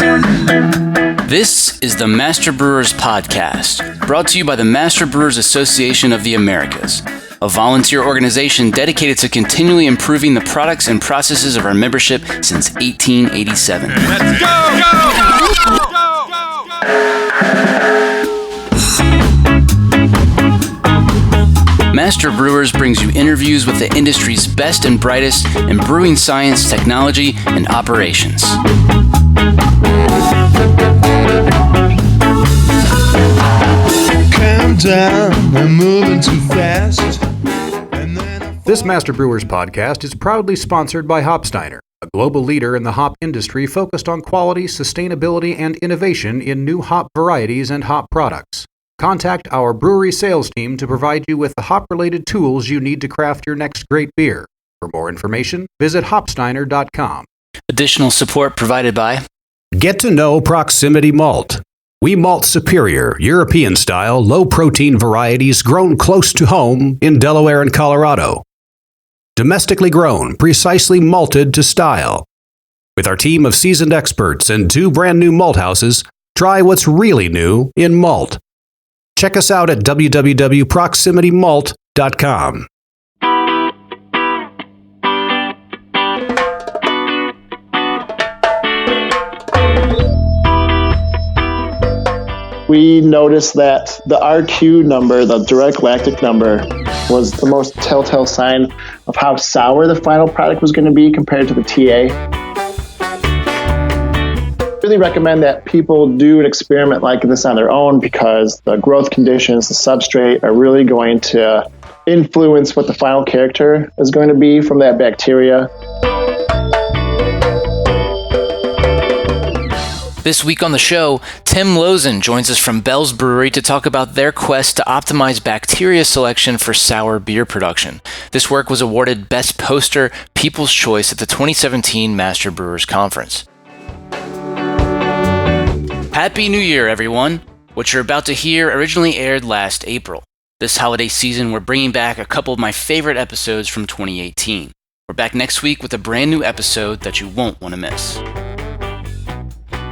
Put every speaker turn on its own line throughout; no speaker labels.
This is the Master Brewers Podcast, brought to you by the Master Brewers Association of the Americas, a volunteer organization dedicated to continually improving the products and processes of our membership since 1887.
Let's go!
Master Brewers brings you interviews with the industry's best and brightest in brewing science, technology, and operations.
Calm down, I'm moving too fast.
This Master Brewers podcast is proudly sponsored by Hopsteiner, a global leader in the hop industry focused on quality, sustainability, and innovation in new hop varieties and hop products. Contact our brewery sales team to provide you with the hop-related tools you need to craft your next great beer. For more information, visit hopsteiner.com.
Additional support provided by
Get to know Proximity Malt. We malt superior, European-style, low-protein varieties grown close to home in Delaware and Colorado. Domestically grown, precisely malted to style. With our team of seasoned experts and 2 brand new malt houses, try what's really new in malt. Check us out at www.proximitymalt.com.
We noticed that the RQ number, the direct lactic number, was the most telltale sign of how sour the final product was going to be compared to the TA. Really recommend that people do an experiment like this on their own because the growth conditions, the substrate are really going to influence what the final character is going to be from that bacteria.
This week on the show, Tim Lozen joins us from Bells Brewery to talk about their quest to optimize bacteria selection for sour beer production. This work was awarded Best Poster People's Choice at the 2017 Master Brewers Conference. Happy New Year, everyone! What you're about to hear originally aired last April. This holiday season, we're bringing back a couple of my favorite episodes from 2018. We're back next week with a brand new episode that you won't want to miss.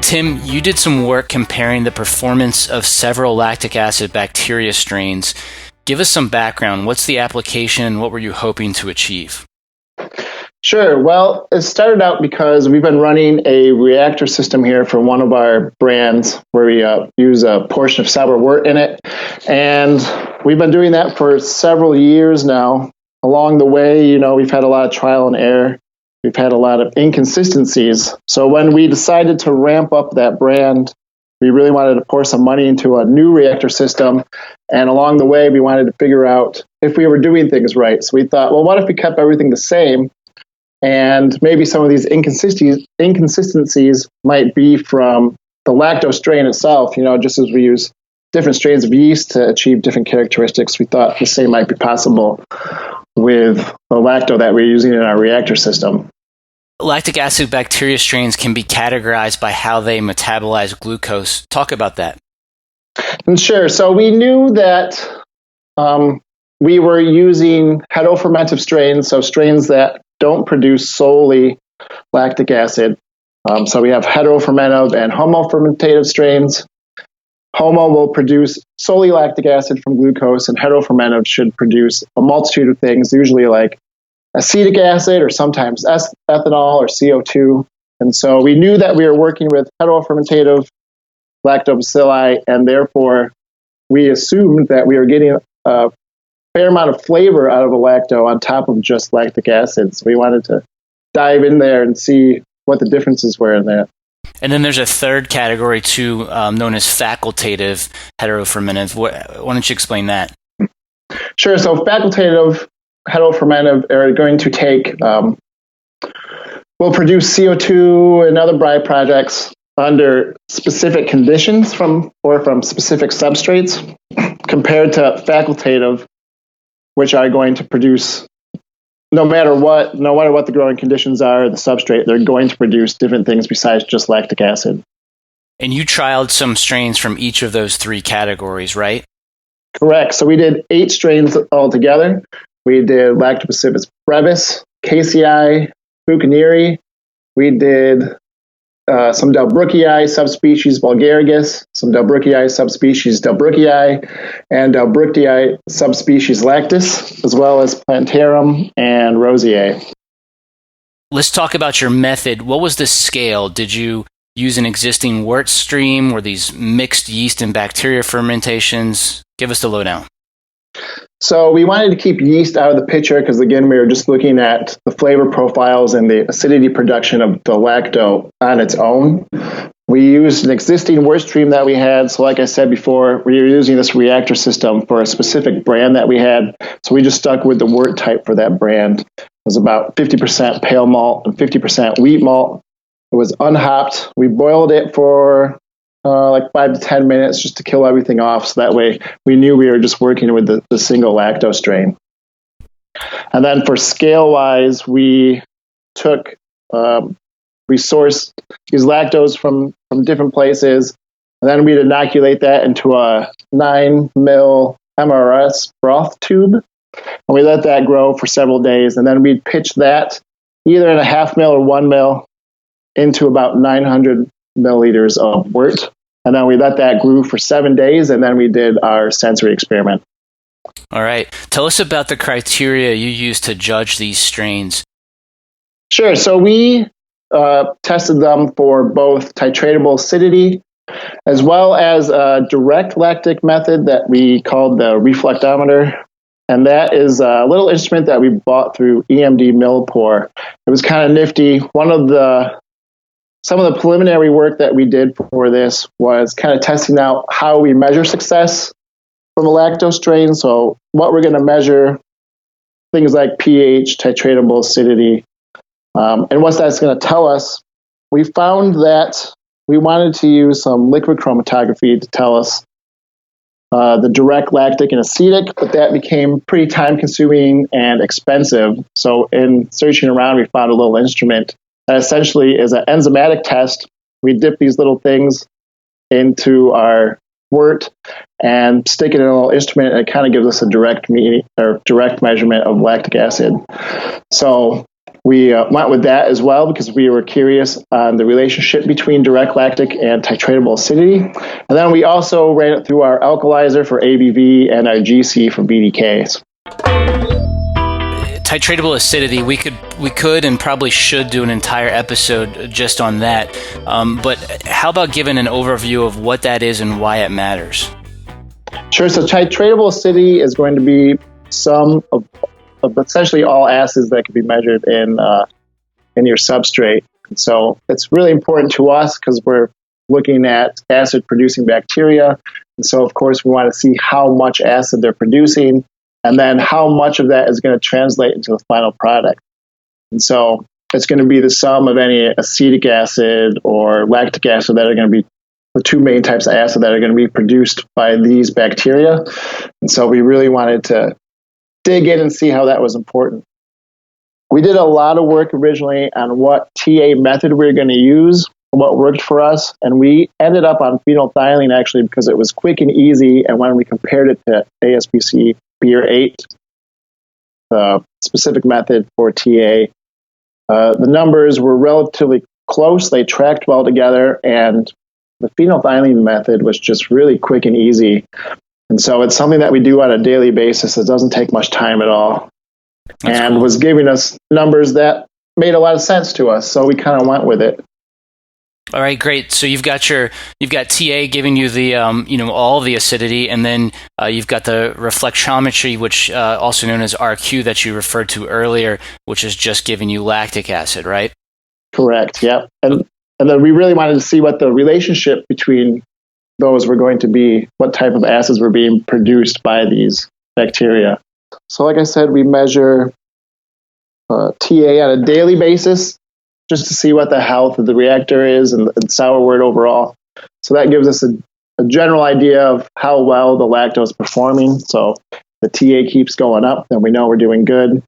Tim, you did some work comparing the performance of several lactic acid bacteria strains. Give us some background. What's the application and what were you hoping to achieve?
Sure. Well, it started out because we've been running a reactor system here for one of our brands where we use a portion of sour wort in it. And we've been doing that for several years now. Along the way, we've had a lot of trial and error. We've had a lot of inconsistencies. So when we decided to ramp up that brand, we really wanted to pour some money into a new reactor system. And along the way, we wanted to figure out if we were doing things right. So we thought, well, what if we kept everything the same? And maybe some of these inconsistencies might be from the lacto strain itself. Just as we use different strains of yeast to achieve different characteristics, we thought the same might be possible with the lacto that we're using in our reactor system.
Lactic acid bacteria strains can be categorized by how they metabolize glucose. Talk about that.
And sure. So we knew that we were using heterofermentive strains, so strains that don't produce solely lactic acid. So we have heterofermentive and homofermentative strains. Homo will produce solely lactic acid from glucose, and heterofermentive should produce a multitude of things, usually like acetic acid or sometimes ethanol or CO2. And so we knew that we were working with heterofermentative lactobacilli, and therefore we assumed that we were getting a fair amount of flavor out of a lacto on top of just lactic acid. So we wanted to dive in there and see what the differences were in that.
And then there's a third category too, known as facultative heterofermentive. Why don't you explain that?
Sure. So facultative heterofermentive are going to will produce CO2 and other byproducts under specific conditions from specific substrates, compared to facultative, which are going to produce no matter what the growing conditions are, the substrate, they're going to produce different things besides just lactic acid.
And you trialed some strains from each of those 3 categories, right?
Correct. So we did 8 strains altogether. We did Lactobacillus brevis, KCI, Buchaneri. We did some Delbrueckii subspecies vulgarigus, some Delbrueckii subspecies Delbrueckii, and Delbrueckii subspecies lactis, as well as Plantarum and Rosier.
Let's talk about your method. What was the scale? Did you use an existing wort stream? Were these mixed yeast and bacteria fermentations? Give us the lowdown.
So we wanted to keep yeast out of the picture because, again, we were just looking at the flavor profiles and the acidity production of the lacto on its own. We used an existing wort stream that we had. So like I said before, we were using this reactor system for a specific brand that we had. So we just stuck with the wort type for that brand. It was about 50% pale malt and 50% wheat malt. It was unhopped. We boiled it for like 5 to 10 minutes just to kill everything off. So that way we knew we were just working with the single lacto strain. And then for scale wise, we took, we sourced these lactose from different places. And then we'd inoculate that into a 9 mil MRS broth tube. And we let that grow for several days. And then we'd pitch that either in a 0.5 mil or 1 mil into about 900 milliliters of wort. And then we let that brew for 7 days, and then we did our sensory experiment.
All right. Tell us about the criteria you used to judge these strains.
Sure. So we tested them for both titratable acidity as well as a direct lactic method that we called the reflectometer. And that is a little instrument that we bought through EMD Millipore. It was kind of nifty. Some of the preliminary work that we did for this was kind of testing out how we measure success from a lactose strain. So what we're going to measure, things like pH, titratable acidity, and what that's going to tell us. We found that we wanted to use some liquid chromatography to tell us the direct lactic and acetic, but that became pretty time-consuming and expensive. So in searching around, we found a little instrument that essentially is an enzymatic test. We dip these little things into our wort and stick it in a little instrument, and it kind of gives us a direct measurement of lactic acid. So we went with that as well because we were curious on the relationship between direct lactic and titratable acidity. And then we also ran it through our alkalizer for ABV and our GC for BDKs.
Titratable acidity, we could and probably should do an entire episode just on that. But how about giving an overview of what that is and why it matters?
Sure. So titratable acidity is going to be some of essentially all acids that can be measured in your substrate. And so it's really important to us because we're looking at acid-producing bacteria. And so, of course, we want to see how much acid they're producing, and then how much of that is going to translate into the final product. And so it's going to be the sum of any acetic acid or lactic acid that are going to be the two main types of acid that are going to be produced by these bacteria. And so we really wanted to dig in and see how that was important. We did a lot of work originally on what TA method we were going to use, what worked for us, and we ended up on phenolphthalein actually because it was quick and easy, and when we compared it to ASPC Beer 8, the specific method for TA, the numbers were relatively close. They tracked well together, and the phenolphthalein method was just really quick and easy. And so it's something that we do on a daily basis. It doesn't take much time at all. That's cool. Was giving us numbers that made a lot of sense to us. So we kind of went with it.
All right, great. So you've got TA giving you the all the acidity, and then you've got the reflectometry, which also known as RQ that you referred to earlier, which is just giving you lactic acid, right?
Correct. Yep. And then we really wanted to see what the relationship between those were going to be, what type of acids were being produced by these bacteria. So, like I said, we measure TA on a daily basis, just to see what the health of the reactor is and sour wort overall. So that gives us a general idea of how well the lactose is performing. So the TA keeps going up, then we know we're doing good.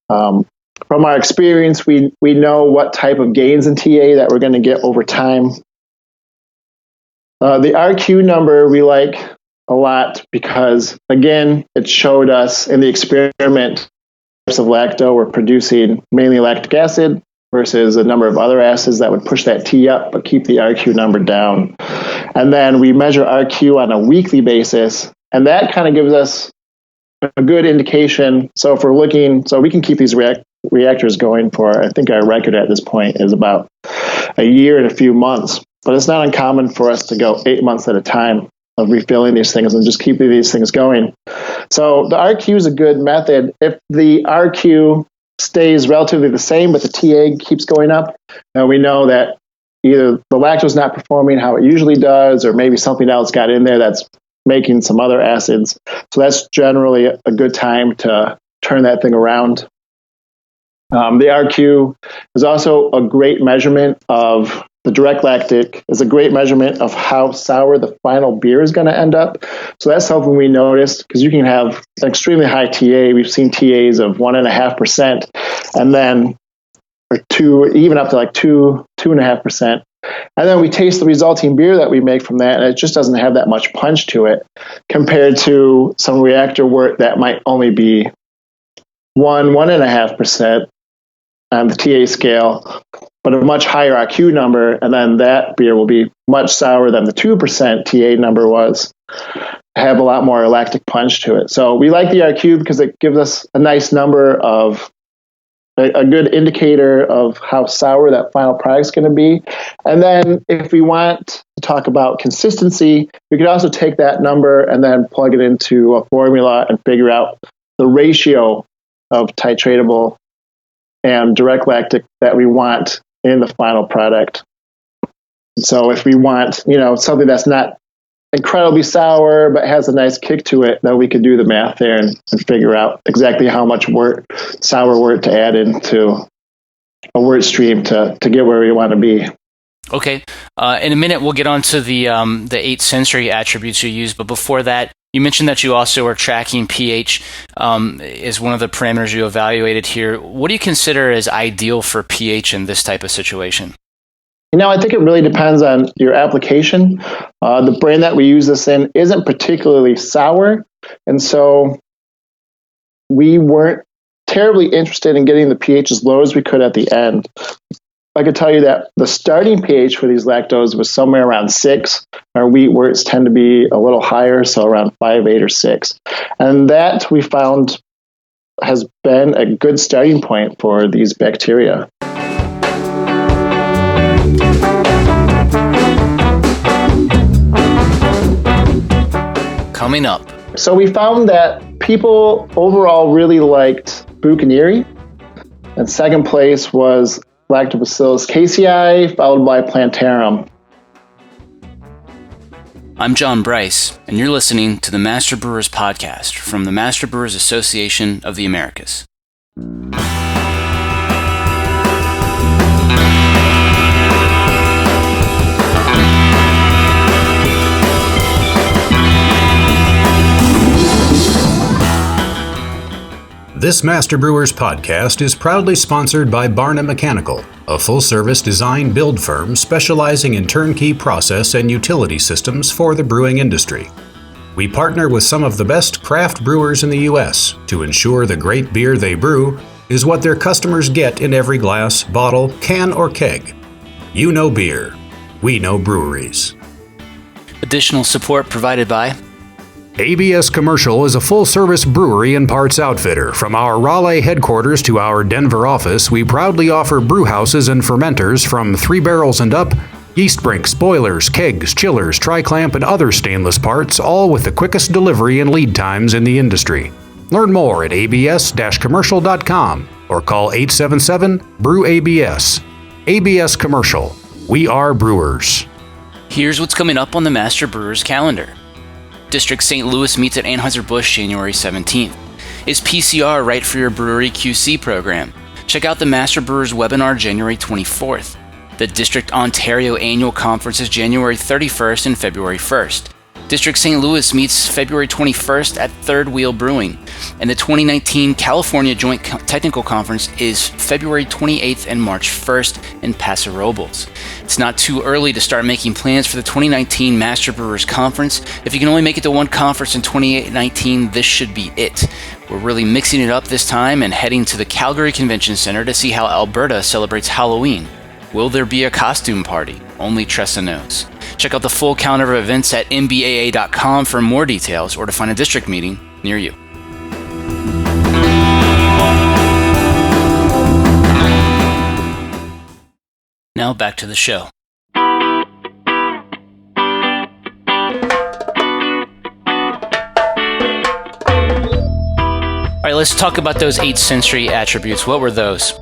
From our experience, we know what type of gains in TA that we're going to get over time. The RQ number we like a lot because, again, it showed us in the experiment types of lacto were producing mainly lactic acid, versus a number of other acids that would push that T up but keep the RQ number down. And then we measure RQ on a weekly basis, and that kind of gives us a good indication. So if we're looking, so we can keep these reactors going for, I think our record at this point is about a year and a few months, but it's not uncommon for us to go 8 months at a time of refilling these things and just keeping these things going. So the RQ is a good method. If the RQ stays relatively the same, but the TA keeps going up, now we know that either the lactose is not performing how it usually does, or maybe something else got in there that's making some other acids. So that's generally a good time to turn that thing around. The RQ is also a great measurement of the direct lactic, is a great measurement of how sour the final beer is going to end up. So that's something we noticed, because you can have an extremely high TA. We've seen TAs of 1.5%, and then or two, even up to like 2.5%. And then we taste the resulting beer that we make from that, and it just doesn't have that much punch to it compared to some reactor wort that might only be 1.5% on the TA scale, but a much higher RQ number, and then that beer will be much sourer than the 2% TA number was, have a lot more lactic punch to it. So we like the RQ because it gives us a nice number of a good indicator of how sour that final product is going to be. And then if we want to talk about consistency, we could also take that number and then plug it into a formula and figure out the ratio of titratable and direct lactic that we want in the final product. So if we want, something that's not incredibly sour but has a nice kick to it, then we could do the math there and figure out exactly how much sour wort to add into a wort stream to get where we want to be.
Okay. In a minute, we'll get on to the 8 sensory attributes you use, but before that, you mentioned that you also are tracking pH as one of the parameters you evaluated here. What do you consider as ideal for pH in this type of situation?
I think it really depends on your application. The brand that we use this in isn't particularly sour, and so we weren't terribly interested in getting the pH as low as we could at the end. I could tell you that the starting pH for these lactose was somewhere around 6. Our wheat worts tend to be a little higher, so around 5, 8, or 6. And that we found has been a good starting point for these bacteria.
Coming up.
So we found that people overall really liked Buchaneri, and second place was Lactobacillus casei, followed by Plantarum.
I'm John Bryce, and you're listening to the Master Brewers Podcast from the Master Brewers Association of the Americas.
This Master Brewers podcast is proudly sponsored by Barna Mechanical, a full-service design-build firm specializing in turnkey process and utility systems for the brewing industry. We partner with some of the best craft brewers in the U.S. to ensure the great beer they brew is what their customers get in every glass, bottle, can, or keg. You know beer. We know breweries.
Additional support provided by
ABS Commercial is a full-service brewery and parts outfitter. From our Raleigh headquarters to our Denver office, we proudly offer brew houses and fermenters from 3 barrels and up, yeast brinks, boilers, kegs, chillers, tri-clamp, and other stainless parts, all with the quickest delivery and lead times in the industry. Learn more at abs-commercial.com or call 877-BREW-ABS. ABS Commercial. We are brewers.
Here's what's coming up on the Master Brewers calendar. District St. Louis meets at Anheuser-Busch January 17th. Is PCR right for your brewery QC program? Check out the Master Brewers webinar January 24th. The District Ontario Annual Conference is January 31st and February 1st. District St. Louis meets February 21st at Third Wheel Brewing, and the 2019 California Joint Technical Conference is February 28th and March 1st in Paso Robles. It's not too early to start making plans for the 2019 Master Brewers Conference. If you can only make it to one conference in 2019, this should be it. We're really mixing it up this time and heading to the Calgary Convention Center to see how Alberta celebrates Halloween. Will there be a costume party? Only Tressa knows. Check out the full calendar of events at mbaa.com for more details or to find a district meeting near you. Now back to the show. All right, let's talk about those 8 sensory attributes. What were those?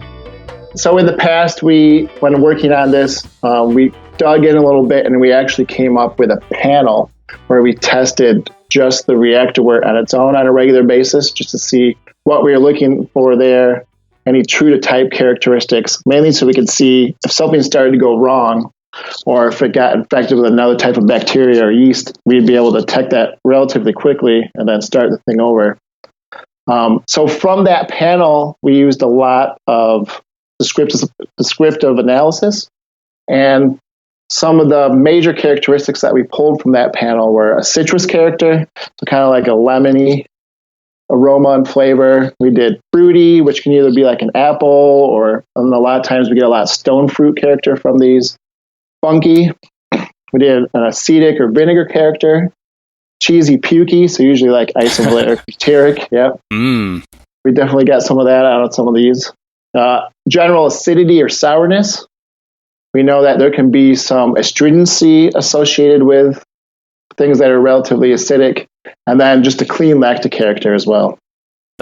So in the past, when working on this, we dug in a little bit and we actually came up with a panel where we tested just the reactor wort on its own on a regular basis, just to see what we were looking for there, any true to type characteristics, mainly so we could see if something started to go wrong or if it got infected with another type of bacteria or yeast, we'd be able to detect that relatively quickly and then start the thing over. So from that panel, we used a lot of descriptive analysis, and some of the major characteristics that we pulled from that panel were a citrus character, so kind of like a lemony aroma and flavor. We did fruity, which can either be like an apple or a lot of times we get a lot of stone fruit character from these. Funky, we did an acetic or vinegar character. Cheesy, pukey, so usually like isovaleric or butyric. Yeah. We definitely got some of that out of some of these. General acidity or sourness. We know that there can be some astringency associated with things that are relatively acidic, and then just a clean lactic character as well.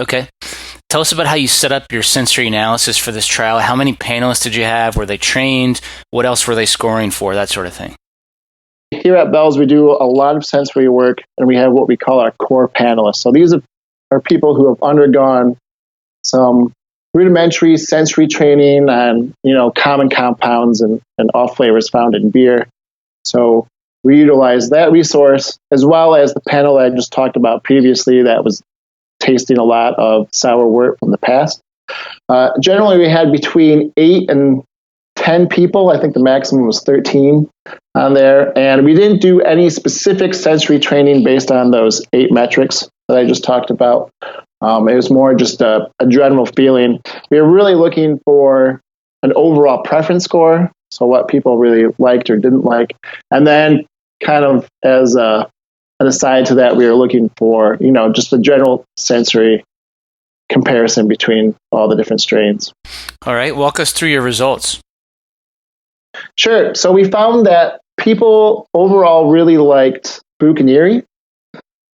Okay. Tell us about how you set up your sensory analysis for this trial. How many panelists did you have? Were they trained? What else were they scoring for? That sort of thing.
Here at Bells, we do a lot of sensory work, and we have what we call our core panelists. So these are people who have undergone some rudimentary sensory training on, common compounds and off flavors found in beer. So we utilize that resource as well as the panel that I just talked about previously that was tasting a lot of sour wort from the past. Generally, we had between 8 and 10 people. I think the maximum was 13 on there. And we didn't do any specific sensory training based on those 8 metrics that I just talked about. It was more just a general feeling. We were really looking for an overall preference score, so what people really liked or didn't like. And then kind of as an aside to that, we were looking for, just a general sensory comparison between all the different strains.
All right, walk us through your results.
Sure. So we found that people overall really liked Buchaneri,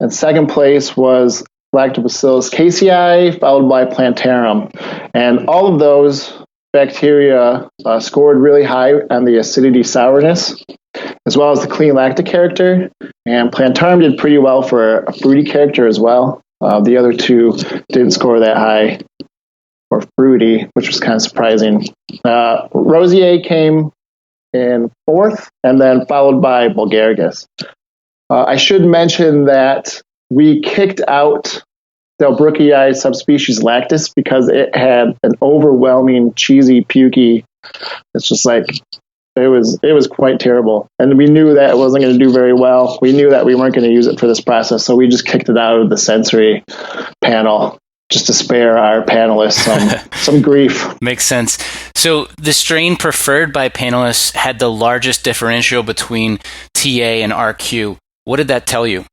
and second place was Lactobacillus casei, followed by Plantarum. And all of those bacteria scored really high on the acidity sourness, as well as the clean lactic character. And Plantarum did pretty well for a fruity character as well. The other two didn't score that high for fruity, which was kind of surprising. Rosier came in 4th, and then followed by Bulgaricus. I should mention that we kicked out Delbrueckii subspecies lactis because it had an overwhelming cheesy pukey. It's just like it was quite terrible, and we knew that it wasn't going to do very well. We knew that we weren't going to use it for this process, so we just kicked it out of the sensory panel just to spare our panelists some grief.
Makes sense. So the strain preferred by panelists had the largest differential between TA and RQ. What did that tell you?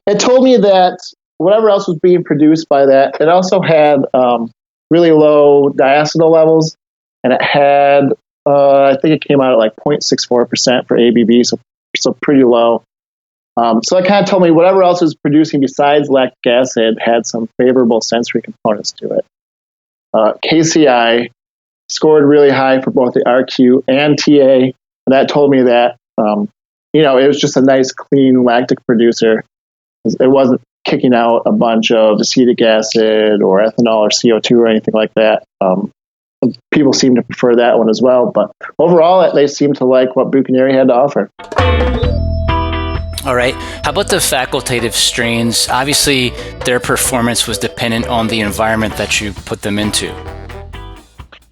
It told me that whatever else was being produced by that, it also had really low diacetyl levels, and it had, I think it came out at like 0.64% for ABV, so pretty low. So that kind of told me whatever else was producing besides lactic acid had some favorable sensory components to it. KCI scored really high for both the RQ and TA, and that told me that it was just a nice, clean lactic producer. It wasn't kicking out a bunch of acetic acid or ethanol or CO2 or anything like that. People seem to prefer that one as well, but overall, they seem to like what Buchaneri had to offer.
All right. How about the facultative strains? Obviously, their performance was dependent on the environment that you put them into.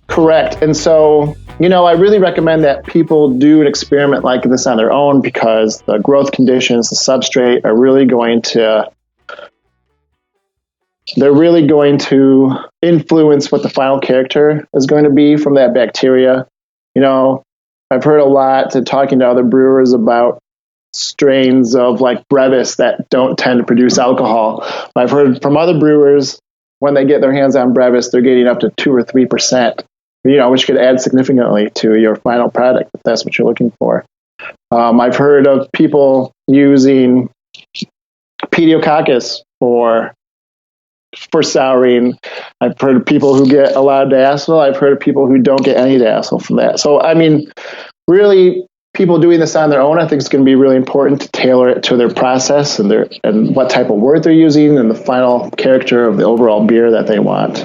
Correct. And so, I really recommend that people do an experiment like this on their own because the growth conditions, the substrate are really going to they're really going to influence what the final character is going to be from that bacteria. You know, I've heard a lot to talking to other brewers about strains of like brevis that don't tend to produce alcohol. I've heard from other brewers when they get their hands on brevis, they're getting up to 2 or 3%, which could add significantly to your final product if that's what you're looking for. I've heard of people using pediococcus for souring. I've heard of people who get a lot of diacetyl. I've heard of people who don't get any diacetyl from that. So, I mean, really, people doing this on their own, I think it's going to be really important to tailor it to their process and what type of wort they're using and the final character of the overall beer that they want.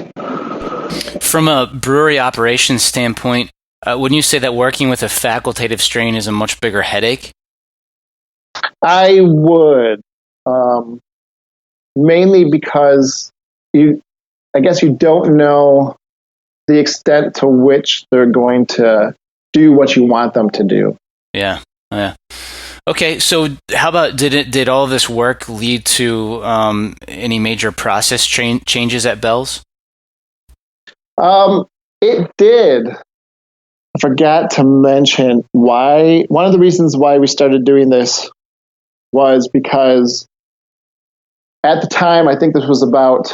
From a brewery operations standpoint, wouldn't you say that working with a facultative strain is a much bigger headache?
I would, mainly because I guess you don't know the extent to which they're going to do what you want them to do.
Yeah. Okay, so how about did all this work lead to any major process changes at Bell's?
It did. I forgot to mention why. One of the reasons why we started doing this was because at the time, I think this was about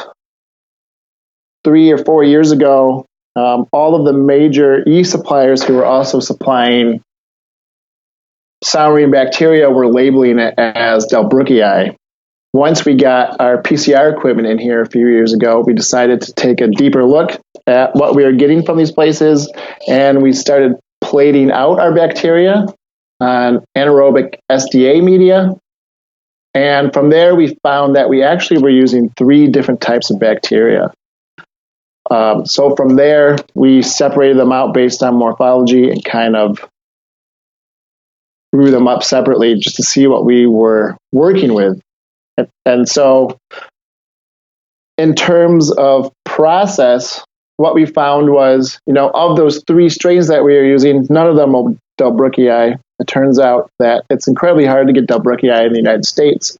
3 or 4 years ago, all of the major yeast suppliers who were also supplying souring bacteria were labeling it as Delbrueckii. Once we got our PCR equipment in here a few years ago, we decided to take a deeper look at what we were getting from these places, and we started plating out our bacteria on anaerobic SDA media. And from there, we found that we actually were using 3 different types of bacteria. So from there, we separated them out based on morphology and kind of grew them up separately just to see what we were working with. And so in terms of process, what we found was, of those 3 strains that we were using, none of them were Delbrueckii. It turns out that it's incredibly hard to get Delbrueckii in the United States.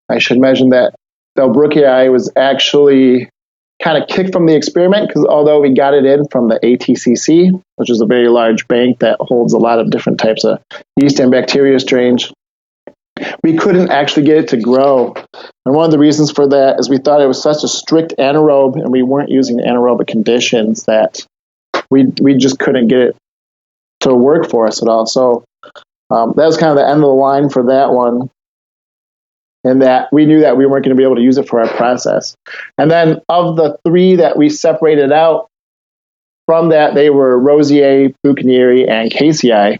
I should mention that Delbrueckii was actually kind of kicked from the experiment because although we got it in from the ATCC, which is a very large bank that holds a lot of different types of yeast and bacteria strains, we couldn't actually get it to grow. And one of the reasons for that is we thought it was such a strict anaerobe and we weren't using anaerobic conditions that we just couldn't get it to work for us at all. So that was kind of the end of the line for that one. And that we knew that we weren't going to be able to use it for our process. And then of the 3 that we separated out from that, they were Rosier, Bucanieri, and Casei.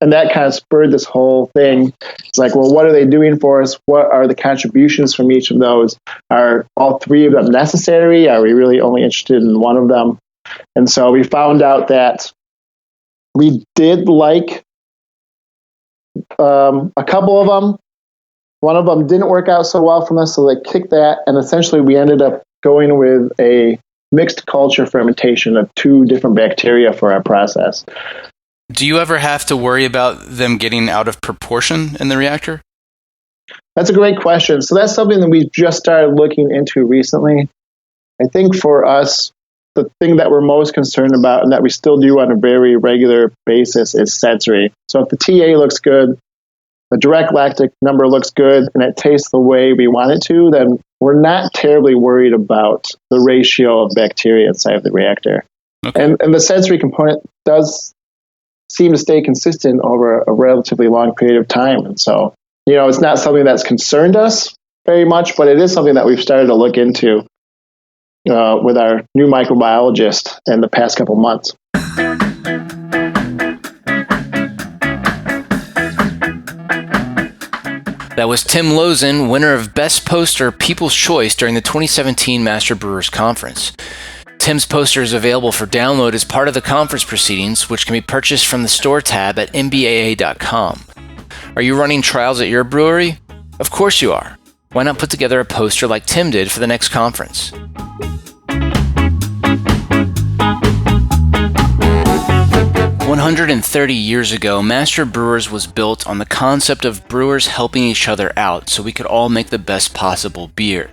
And that kind of spurred this whole thing. It's like, well, what are they doing for us? What are the contributions from each of those? Are all 3 of them necessary? Are we really only interested in one of them? And so we found out that we did like a couple of them. One of them didn't work out so well from us, so they kicked that. And essentially we ended up going with a mixed culture fermentation of 2 different bacteria for our process.
Do you ever have to worry about them getting out of proportion in the reactor?
That's a great question. So that's something that we've just started looking into recently. I think for us, the thing that we're most concerned about and that we still do on a very regular basis is sensory. So if the TA looks good, the direct lactic number looks good, and it tastes the way we want it to, then we're not terribly worried about the ratio of bacteria inside of the reactor. Okay. And the sensory component does seem to stay consistent over a relatively long period of time. And so, it's not something that's concerned us very much, but it is something that we've started to look into with our new microbiologist in the past couple months.
That was Tim Lozen, winner of Best Poster People's Choice during the 2017 Master Brewers Conference. Tim's poster is available for download as part of the conference proceedings, which can be purchased from the store tab at mbaa.com. Are you running trials at your brewery? Of course you are. Why not put together a poster like Tim did for the next conference? 130 years ago, Master Brewers was built on the concept of brewers helping each other out so we could all make the best possible beer.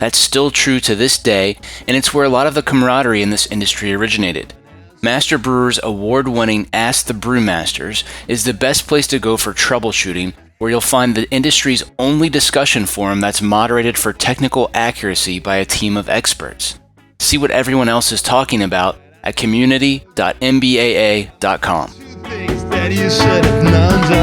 That's still true to this day, and it's where a lot of the camaraderie in this industry originated. Master Brewers' award-winning Ask the Brewmasters is the best place to go for troubleshooting, where you'll find the industry's only discussion forum that's moderated for technical accuracy by a team of experts. See what everyone else is talking about at community.mbaa.com.
Things that you should have known.